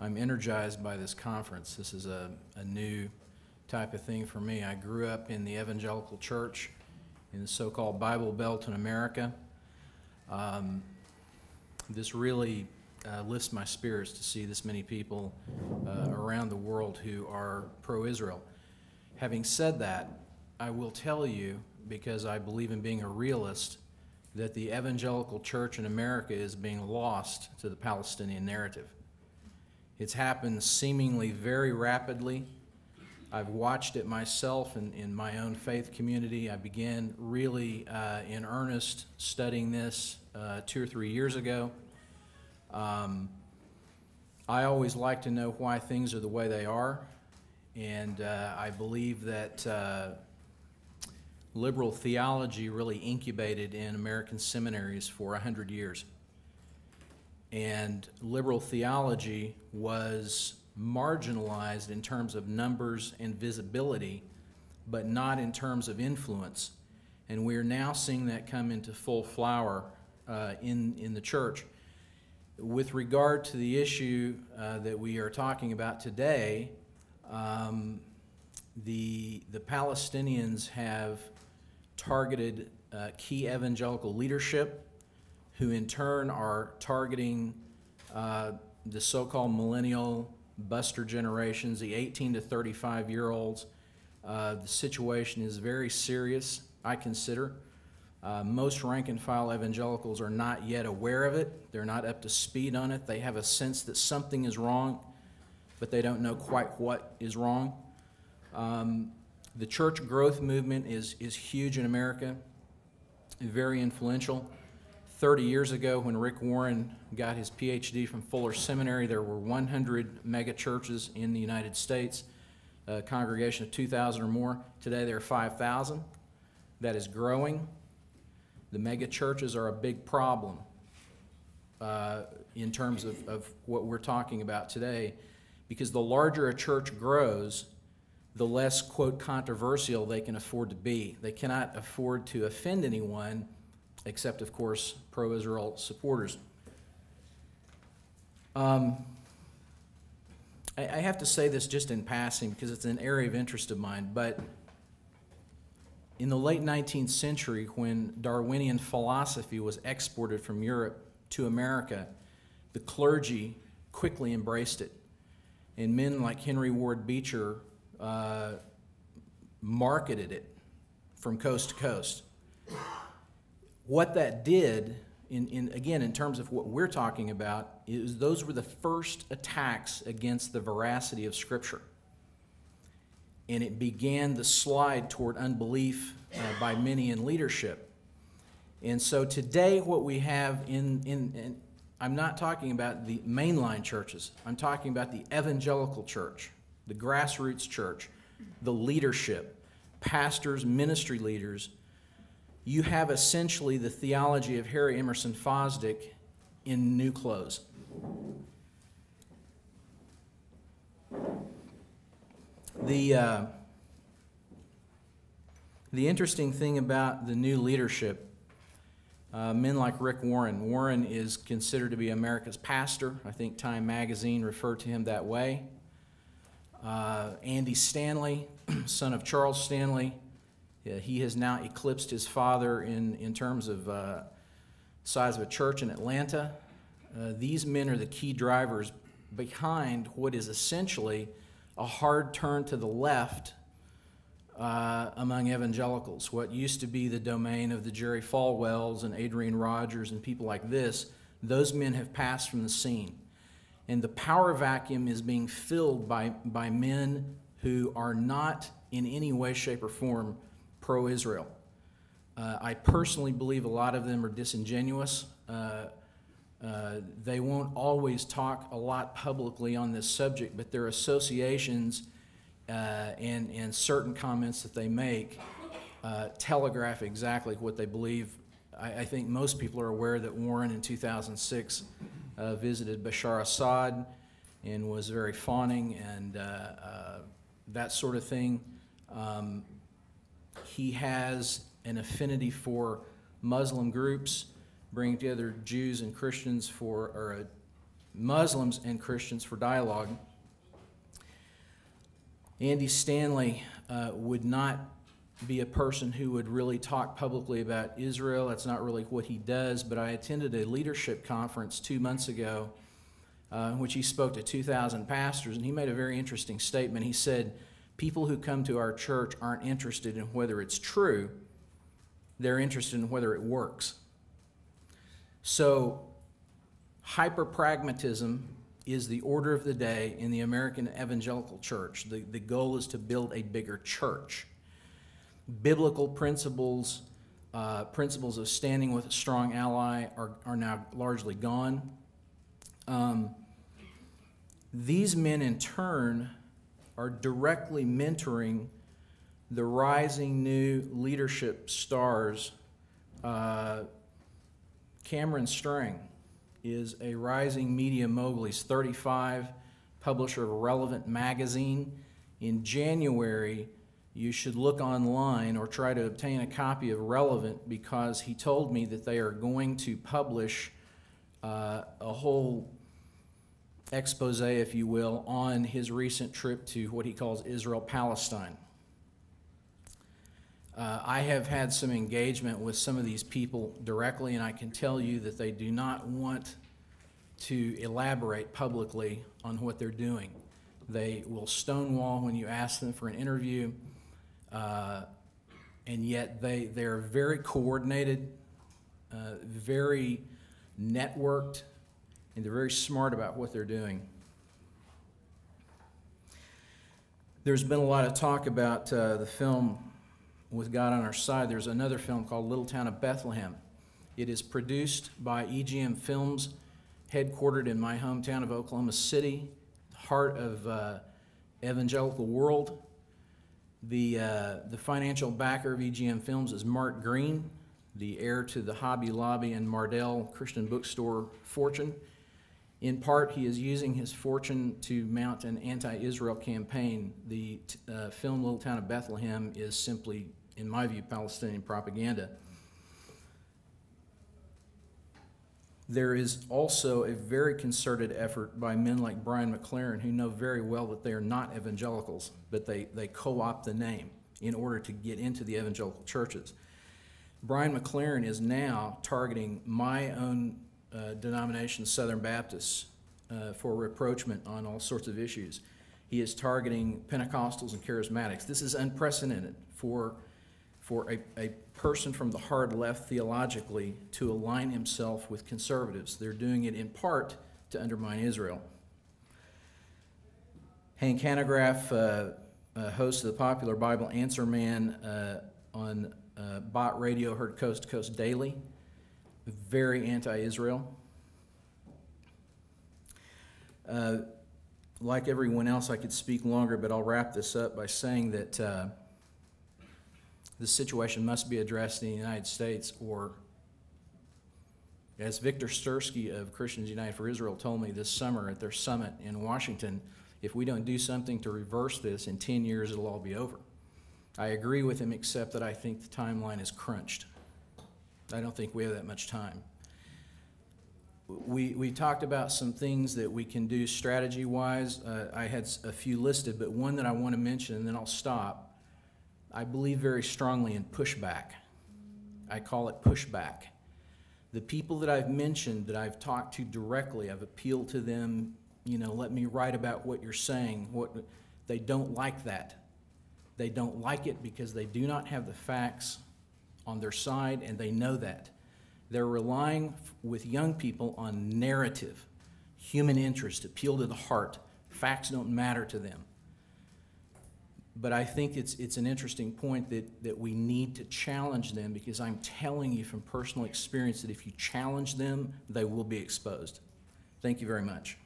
I'm energized by this conference. This is a new type of thing for me. I grew up in the Evangelical Church in the so-called Bible Belt in America. This really lifts my spirits to see this many people around the world who are pro-Israel. Having said that, I will tell you, because I believe in being a realist, that the Evangelical Church in America is being lost to the Palestinian narrative. It's happened seemingly very rapidly. I've watched it myself in my own faith community. I began really in earnest studying this 2 or 3 years ago. I always like to know why things are the way they are, and I believe that liberal theology really incubated in American seminaries for 100 years. And liberal theology was marginalized in terms of numbers and visibility, but not in terms of influence. And we're now seeing that come into full flower in the church. With regard to the issue that we are talking about today, the Palestinians have targeted key evangelical leadership, who in turn are targeting the so-called millennial buster generations, the 18 to 35-year-olds. The situation is very serious, I consider. Most rank-and-file evangelicals are not yet aware of it. They're not up to speed on it. They have a sense that something is wrong, but they don't know quite what is wrong. The church growth movement is huge in America, very influential. 30 years ago, when Rick Warren got his PhD from Fuller Seminary, there were 100 mega churches in the United States, a congregation of 2,000 or more. Today there are 5,000. That is growing. The mega churches are a big problem in terms of what we're talking about today, because the larger a church grows, the less, quote, controversial they can afford to be. They cannot afford to offend anyone, except, of course, pro-Israel supporters. I have to say this just in passing because it's an area of interest of mine, but in the late 19th century, when Darwinian philosophy was exported from Europe to America, the clergy quickly embraced it. And men like Henry Ward Beecher marketed it from coast to coast. What that did, again, in terms of what we're talking about, is those were the first attacks against the veracity of Scripture. And it began the slide toward unbelief by many in leadership. And so today what we have I'm not talking about the mainline churches. I'm talking about the evangelical church, the grassroots church, the leadership, pastors, ministry leaders. You have essentially the theology of Harry Emerson Fosdick in new clothes. The interesting thing about the new leadership, men like Rick Warren. Warren is considered to be America's pastor. I think Time magazine referred to him that way. Andy Stanley, son of Charles Stanley, he has now eclipsed his father in terms of size of a church in Atlanta. These men are the key drivers behind what is essentially a hard turn to the left among evangelicals. What used to be the domain of the Jerry Falwells and Adrian Rogers and people like this, those men have passed from the scene. And the power vacuum is being filled by men who are not in any way, shape, or form pro-Israel. I personally believe a lot of them are disingenuous. They won't always talk a lot publicly on this subject, but their associations and certain comments that they make telegraph exactly what they believe. I think most people are aware that Warren in 2006 visited Bashar Assad and was very fawning and that sort of thing. He has an affinity for Muslim groups, bringing together Jews and Christians for, or Muslims and Christians for dialogue. Andy Stanley would not be a person who would really talk publicly about Israel. That's not really what he does, but I attended a leadership conference 2 months ago in which he spoke to 2,000 pastors, and he made a very interesting statement. He said, people who come to our church aren't interested in whether it's true, they're interested in whether it works. So hyper-pragmatism is the order of the day in the American Evangelical Church. The goal is to build a bigger church. Biblical principles, principles of standing with a strong ally are now largely gone. These men in turn are directly mentoring the rising new leadership stars. Cameron Strang is a rising media mogul. He's 35, publisher of a relevant magazine. In January, you should look online or try to obtain a copy of Relevant, because he told me that they are going to publish a whole expose, if you will, on his recent trip to what he calls Israel-Palestine. I have had some engagement with some of these people directly, and I can tell you that they do not want to elaborate publicly on what they're doing. They will stonewall when you ask them for an interview, and yet they're very coordinated, very networked, and they're very smart about what they're doing. There's been a lot of talk about the film With God on Our Side. There's another film called Little Town of Bethlehem. It is produced by EGM Films, headquartered in my hometown of Oklahoma City, heart of evangelical world. The financial backer of EGM Films is Mark Green, the heir to the Hobby Lobby and Mardell Christian bookstore fortune. In part, he is using his fortune to mount an anti-Israel campaign. The film Little Town of Bethlehem is simply, in my view, Palestinian propaganda. There is also a very concerted effort by men like Brian McLaren, who know very well that they are not evangelicals, but they co-opt the name in order to get into the evangelical churches. Brian McLaren is now targeting my own denomination, Southern Baptists, for rapprochement on all sorts of issues. He is targeting Pentecostals and Charismatics. This is unprecedented for a person from the hard left theologically to align himself with conservatives. They're doing it in part to undermine Israel. Hank Hanegraaff, host of the popular Bible Answer Man on Bot Radio, heard Coast to Coast Daily, very anti-Israel. Like everyone else, I could speak longer, but I'll wrap this up by saying that this situation must be addressed in the United States, or, as Victor Stursky of Christians United for Israel told me this summer at their summit in Washington, if we don't do something to reverse this, in 10 years it'll all be over. I agree with him, except that I think the timeline is crunched. I don't think we have that much time. We talked about some things that we can do strategy-wise. I had a few listed, but one that I want to mention, and then I'll stop. I believe very strongly in pushback. I call it pushback. The people that I've mentioned, that I've talked to directly, I've appealed to them, let me write about what you're saying. They don't like that. They don't like it because they do not have the facts on their side, and they know that. They're relying with young people on narrative, human interest, appeal to the heart. Facts don't matter to them. But I think it's an interesting point that we need to challenge them, because I'm telling you from personal experience that if you challenge them, they will be exposed. Thank you very much.